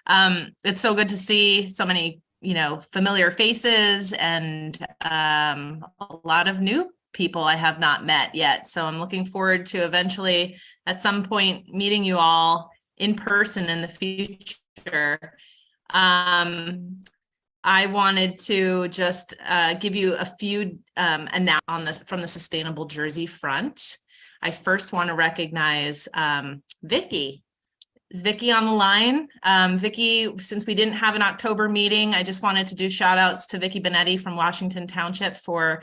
It's so good to see so many, familiar faces and a lot of new people I have not met yet. So I'm looking forward to eventually at some point meeting you all in person in the future. I wanted to just give you a few announcements from the Sustainable Jersey front. I first want to recognize Vicki. Is Vicki on the line? Vicki, since we didn't have an October meeting, I just wanted to do shout outs to Vicki Benetti from Washington Township for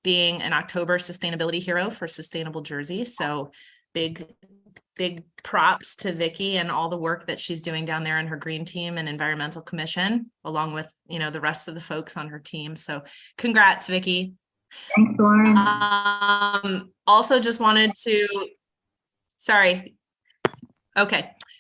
being an October sustainability hero for Sustainable Jersey. So big props to Vicki and all the work that she's doing down there in her green team and environmental commission, along with, the rest of the folks on her team. So congrats, Vicki. Thanks, Lauren. Also just wanted to,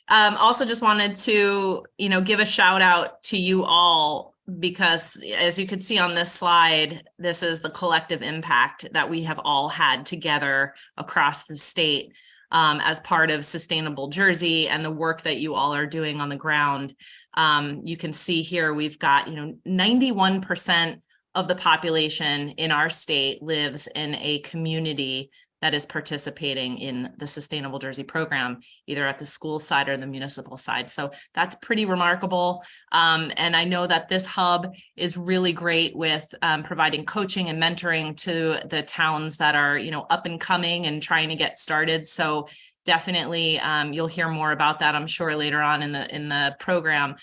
also just wanted to, give a shout out to you all, because as you can see on this slide, this is the collective impact that we have all had together across the state as part of Sustainable Jersey and the work that you all are doing on the ground. You can see here, we've got, 91% of the population in our state lives in a community that is participating in the Sustainable Jersey program, either at the school side or the municipal side. So that's pretty remarkable. And I know that this hub is really great with providing coaching and mentoring to the towns that are, up and coming and trying to get started. So definitely you'll hear more about that, I'm sure, later on in the program.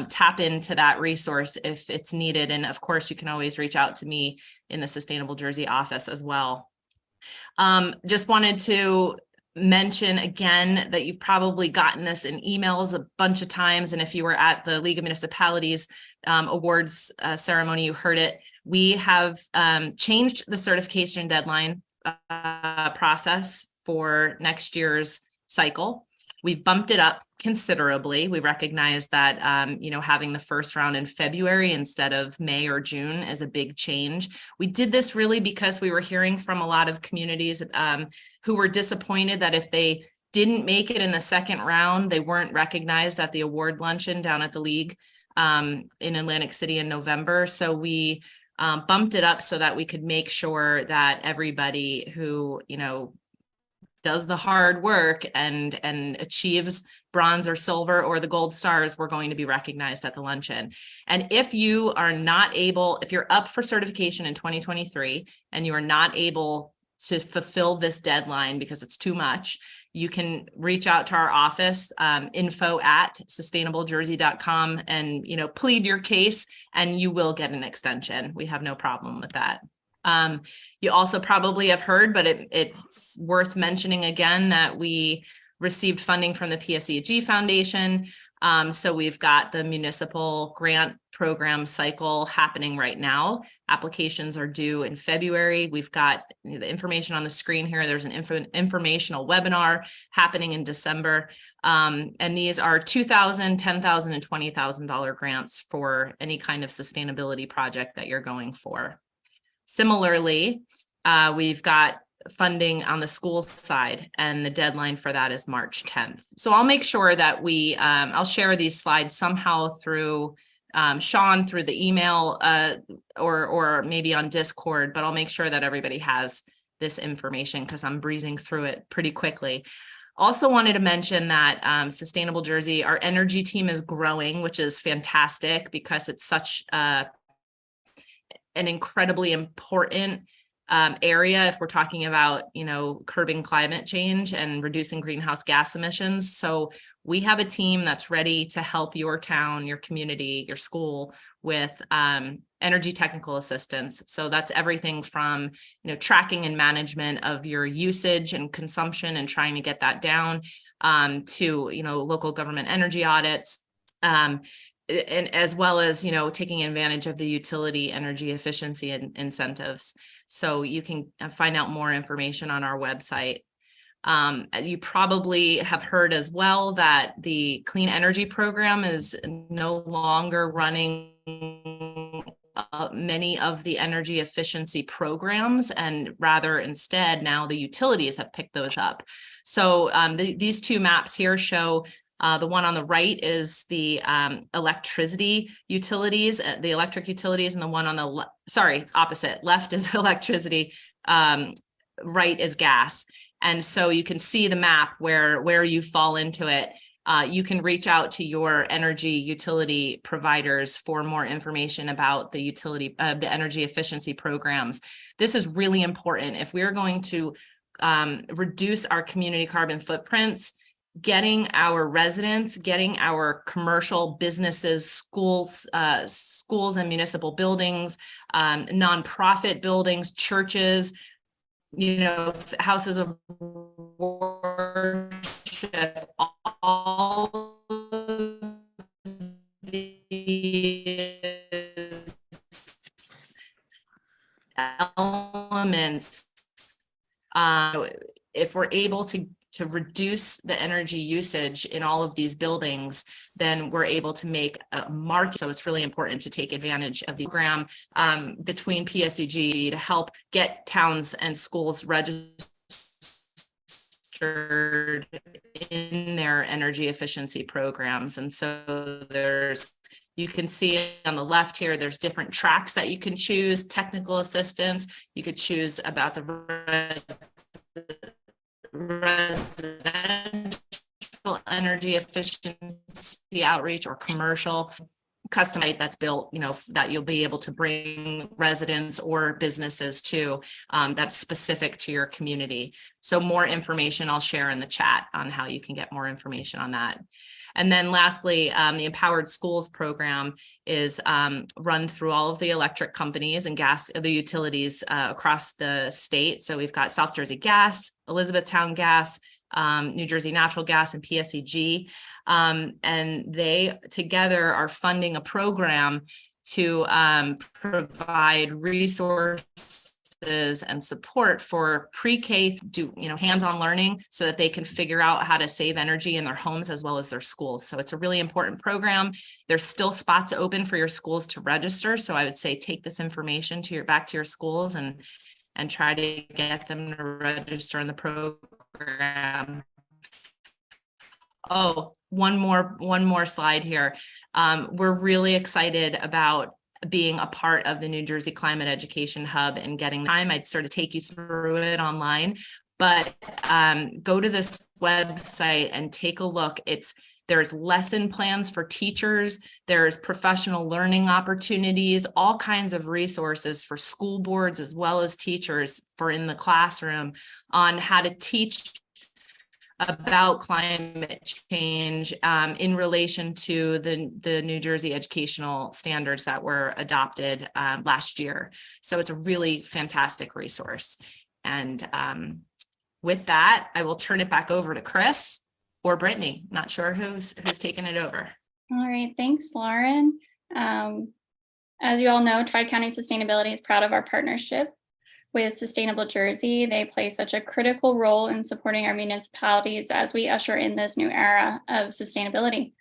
Tap into that resource if it's needed. And of course, you can always reach out to me in the Sustainable Jersey office as well. Just wanted to mention again that you've probably gotten this in emails a bunch of times. And if you were at the League of Municipalities awards ceremony, you heard it. We have changed the certification deadline process for next year's cycle. We've bumped it up considerably. We recognize that, having the first round in February instead of May or June is a big change. We did this really because we were hearing from a lot of communities who were disappointed that if they didn't make it in the second round, they weren't recognized at the award luncheon down at the League in Atlantic City in November. So we bumped it up so that we could make sure that everybody who, does the hard work and achieves bronze or silver or the gold stars, we're going to be recognized at the luncheon. And if you are not able, if you're up for certification in 2023 and you are not able to fulfill this deadline because it's too much, you can reach out to our office, info@sustainablejersey.com, and plead your case, and you will get an extension. We have no problem with that. You also probably have heard, but it's worth mentioning again that we received funding from the PSEG Foundation. So we've got the municipal grant program cycle happening right now. Applications are due in February. We've got the information on the screen here. There's an informational webinar happening in December. And these are $2,000, $10,000, and $20,000 grants for any kind of sustainability project that you're going for. Similarly, we've got funding on the school side, and the deadline for that is March 10th. So I'll make sure that I'll share these slides somehow through Sean, through the email or maybe on Discord, but I'll make sure that everybody has this information because I'm breezing through it pretty quickly. Also wanted to mention that Sustainable Jersey, our energy team is growing, which is fantastic because it's such an incredibly important area if we're talking about, curbing climate change and reducing greenhouse gas emissions. So we have a team that's ready to help your town, your community, your school with energy technical assistance. So that's everything from, tracking and management of your usage and consumption and trying to get that down to, local government energy audits. And as well as, taking advantage of the utility energy efficiency and incentives. So you can find out more information on our website. You probably have heard as well that the clean energy program is no longer running many of the energy efficiency programs, and rather instead now the utilities have picked those up. So these two maps here show The one on the right is the electricity utilities, the electric utilities, and the one on the sorry, opposite. Left is electricity, right is gas. And so you can see the map where you fall into it. You can reach out to your energy utility providers for more information about the the energy efficiency programs. This is really important. If we're going to reduce our community carbon footprints, getting our residents, getting our commercial businesses, schools and municipal buildings, nonprofit buildings, churches, houses of worship, all of these elements, if we're able to reduce the energy usage in all of these buildings, then we're able to make a market. So it's really important to take advantage of the program between PSEG to help get towns and schools registered in their energy efficiency programs. And so you can see on the left here, there's different tracks that you can choose. Technical assistance, you could choose about the residential energy efficiency outreach, or commercial customized that's built, that you'll be able to bring residents or businesses to, that's specific to your community. So more information I'll share in the chat on how you can get more information on that. And then lastly, the Empowered Schools program is run through all of the electric companies and the utilities across the state. So we've got South Jersey Gas, Elizabethtown Gas, New Jersey Natural Gas, and PSEG. And they together are funding a program to provide resources and support for pre-K, hands-on learning, so that they can figure out how to save energy in their homes as well as their schools. So it's a really important program. There's still spots open for your schools to register. So I would say take this information back to your schools and try to get them to register in the program. Oh, one more slide here. We're really excited about being a part of the New Jersey Climate Education Hub and getting time. I'd sort of take you through it online, but go to this website and take a look. There's lesson plans for teachers. There's professional learning opportunities, all kinds of resources for school boards as well as teachers for in the classroom on how to teach about climate change in relation to the New Jersey educational standards that were adopted last year. So it's a really fantastic resource. And with that, I will turn it back over to Chris or Brittany. Not sure who's taking it over. All right, thanks, Lauren. As you all know, Tri-County Sustainability is proud of our partnership with Sustainable Jersey. They play such a critical role in supporting our municipalities as we usher in this new era of sustainability.